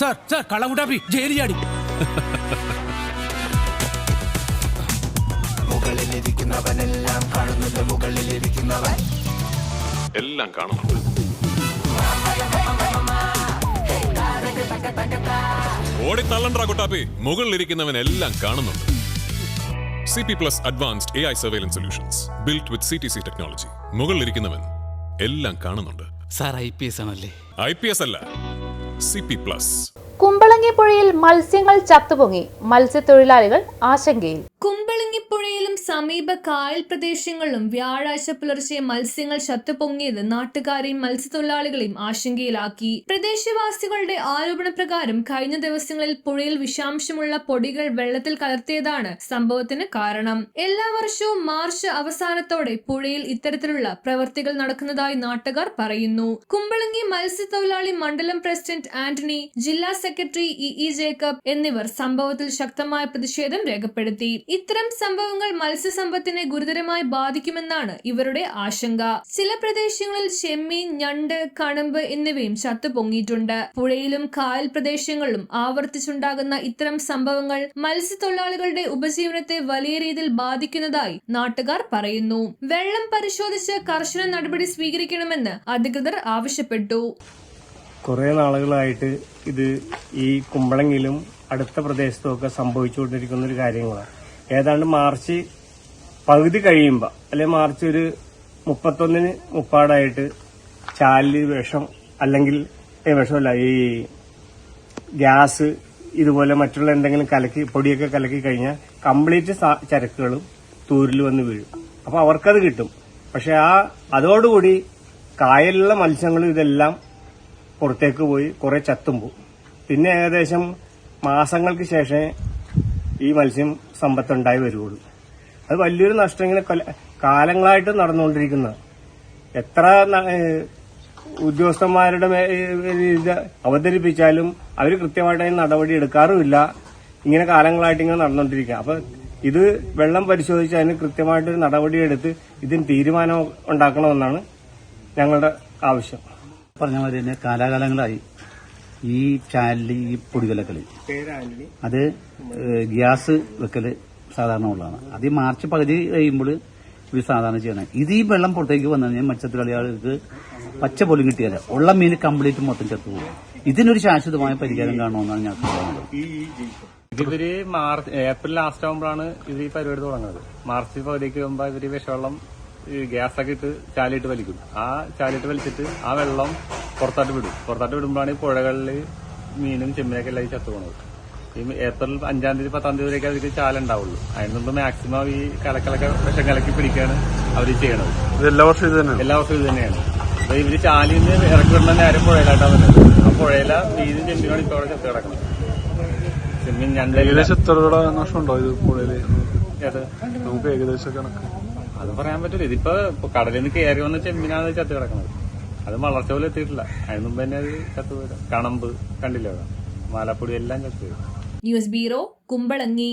Sir കള്ളമുട്ടാപ്പി ജയിലിൽ ചാടി. മുകളിലിരിക്കുന്നവനെല്ലാം കാണുന്നുണ്ട്, മുകളിലിരിക്കുന്നവൻ എല്ലാം കാണുന്നുണ്ട്. ഓടിത്തള്ളണ്ടാ കുട്ടാപ്പി, മുകളിലിരിക്കുന്നവൻ എല്ലാം കാണുന്നുണ്ട്. CP+ Advanced AI Surveillance Solutions built with CTC technology. മുകളിലിരിക്കുന്നവൻ എല്ലാം കാണുന്നുണ്ട്. സാർ IPS ആണല്ലേ? IPS അല്ല, CP+. കുമ്പളങ്ങിപ്പുഴയിൽ മത്സ്യങ്ങൾ ചത്തുപൊങ്ങി, മത്സ്യത്തൊഴിലാളികൾ ആശങ്കയിൽ. കുമ്പളങ്ങിപ്പുഴയിലും സമീപ കായൽ പ്രദേശങ്ങളിലും വ്യാഴാഴ്ച പുലർച്ചെ മത്സ്യങ്ങൾ ചത്തുപൊങ്ങിയത് നാട്ടുകാരെയും മത്സ്യത്തൊഴിലാളികളെയും ആശങ്കയിലാക്കി. പ്രദേശവാസികളുടെ ആരോപണപ്രകാരം കഴിഞ്ഞ ദിവസങ്ങളിൽ പുഴയിൽ വിഷാംശമുള്ള പൊടികൾ വെള്ളത്തിൽ കലർത്തിയതാണ് സംഭവത്തിന് കാരണം. എല്ലാ വർഷവും മാർച്ച് അവസാനത്തോടെ പുഴയിൽ ഇത്തരത്തിലുള്ള പ്രവൃത്തികൾ നടക്കുന്നതായി നാട്ടുകാർ പറയുന്നു. കുമ്പളങ്ങി മത്സ്യത്തൊഴിലാളി മണ്ഡലം പ്രസിഡന്റ് ആന്റണി, ജില്ലാ സെക്രട്ടറി ഇ ജേക്കബ് എന്നിവർ സംഭവത്തിൽ ശക്തമായ പ്രതിഷേധം രേഖപ്പെടുത്തി. ഇത്തരം സംഭവങ്ങൾ മത്സ്യസമ്പത്തിനെ ഗുരുതരമായി ബാധിക്കുമെന്നാണ് ഇവരുടെ ആശങ്ക. ചില പ്രദേശങ്ങളിൽ ചെമ്മീൻ, ഞണ്ട്, കണമ്പ് എന്നിവയും ചത്തുപൊങ്ങിയിട്ടുണ്ട്. പുഴയിലും കായൽ പ്രദേശങ്ങളിലും ആവർത്തിച്ചുണ്ടാകുന്ന ഇത്തരം സംഭവങ്ങൾ മത്സ്യത്തൊഴിലാളികളുടെ ഉപജീവനത്തെ വലിയ രീതിയിൽ ബാധിക്കുന്നതായി നാട്ടുകാർ പറയുന്നു. വെള്ളം പരിശോധിച്ച് കർശന നടപടി സ്വീകരിക്കണമെന്ന് അധികൃതർ ആവശ്യപ്പെട്ടു. കുറേ നാളുകളായിട്ട് ഇത് ഈ കുമ്പളങ്ങിലും അടുത്ത പ്രദേശത്തുമൊക്കെ സംഭവിച്ചുകൊണ്ടിരിക്കുന്ന ഒരു കാര്യങ്ങളാണ്. ഏതാണ്ട് മാർച്ച് പകുതി കഴിയുമ്പോൾ, അല്ലെങ്കിൽ മാർച്ച് ഒരു 31-ന് മുപ്പാടായിട്ട് ചാലിൽ വിഷം, അല്ലെങ്കിൽ വിഷമല്ല, ഈ ഗ്യാസ് ഇതുപോലെ മറ്റുള്ള എന്തെങ്കിലും കലക്കി പൊടിയൊക്കെ കലക്കി കഴിഞ്ഞാൽ കംപ്ലീറ്റ് ചരക്കുകളും തൂരിൽ വന്ന് വീഴും. അപ്പോൾ അവർക്കത് കിട്ടും. പക്ഷെ അതോടുകൂടി കായലിലുള്ള മത്സ്യങ്ങളും ഇതെല്ലാം പുറത്തേക്ക് പോയി കുറെ ചത്തുമ്പോൾ പിന്നെ ഏകദേശം മാസങ്ങൾക്ക് ശേഷമേ ഈ മത്സ്യം സമ്പത്തുണ്ടായി വരുള്ളൂ. അത് വലിയൊരു നഷ്ടം ഇങ്ങനെ കാലങ്ങളായിട്ട് നടന്നുകൊണ്ടിരിക്കുന്നത്. എത്ര ഉദ്യോഗസ്ഥന്മാരുടെ ഇത് അവതരിപ്പിച്ചാലും അവർ കൃത്യമായിട്ട് അതിന് നടപടി എടുക്കാറുമില്ല. ഇങ്ങനെ കാലങ്ങളായിട്ട് ഇങ്ങനെ നടന്നുകൊണ്ടിരിക്കുക. അപ്പൊ ഇത് വെള്ളം പരിശോധിച്ച് അതിന് കൃത്യമായിട്ടൊരു നടപടിയെടുത്ത് ഇതിന് തീരുമാനം ഉണ്ടാക്കണമെന്നാണ് ഞങ്ങളുടെ ആവശ്യം. പറഞ്ഞ മാതിരി തന്നെ കാലാകാലങ്ങളായി ഈ ചാനലിൽ ഈ പൊടികലക്കളി അത് ഗ്യാസ് വെക്കല് സാധാരണ ഉള്ളതാണ്. അത് ഈ മാർച്ച് പകുതി കഴിയുമ്പോൾ ഇത് സാധാരണ ചെയ്യണം. ഇത് ഈ വെള്ളം പുറത്തേക്ക് വന്നു കഴിഞ്ഞാൽ മത്സ്യത്തൊഴിലാളികൾക്ക് പച്ച പോലും കിട്ടിയാൽ ഉള്ള മീൻ കംപ്ലീറ്റ് മൊത്തം ചത്തുപോകും. ഇതിനൊരു ശാശ്വതമായ പരിഹാരം കാണുമെന്നാണ് ഞാൻ പറയുന്നത്. ഇതിവര് ഏപ്രിൽ ലാസ്റ്റ് ആകുമ്പോഴാണ് ഇത് ഈ പരിപാടി തുടങ്ങുന്നത്. മാർച്ച് പകുതിക്ക് മുമ്പ് ഇവര് വിഷവെള്ളം ഗ്യാസൊക്കെ ഇട്ട് ചാലിട്ട് വലിക്കും. ആ ചാലിട്ട് വലിച്ചിട്ട് ആ വെള്ളം പുറത്തോട്ട് വിടുമ്പോഴാണ് ഈ പുഴകളിൽ മീനും ചെമ്മീനൊക്കെ എല്ലാം ചത്തുപോകുന്നത്. ഈ ഏപ്രിൽ 5-ാം തീയതി 10-ാം തീയതി വരെയൊക്കെ അതിൽ ചാലുണ്ടാവുള്ളൂ. അതിന് മുമ്പ് മാക്സിമം ഈ കലക്കളൊക്കെ വിഷം കലക്കി പിടിക്കുകയാണ് അവർ ചെയ്യണത്. എല്ലാ വർഷവും ഇത് തന്നെയാണ്. അപ്പൊ ഇവര് ചാലിൽ നിന്ന് ഇറക്കി വിടുന്ന നേരം പുഴയിലായിട്ടാണ് വരുന്നത്. ആ പുഴയില മീനും ചെമ്മീനാണ് ഇപ്പോൾ അവിടെ ചത്ത് കിടക്കുന്നത്. ചെമ്മീൻ ഞണ്ട് അത് പറയാൻ പറ്റില്ല. ഇതിപ്പോ കടലിൽ നിന്ന് കയറി വന്ന ചെമ്മീനാണ് ചത്ത് കിടക്കുന്നത്. അത് വളർച്ച പോലും എത്തിയിട്ടില്ല. അതിന് മുമ്പ് തന്നെ അത് ചത്തുപോയത്. കണമ്പ് കണ്ടില്ല, മാലാപ്പൊടി എല്ലാം ചത്തുപോയി. News bureau, Kumbalangi.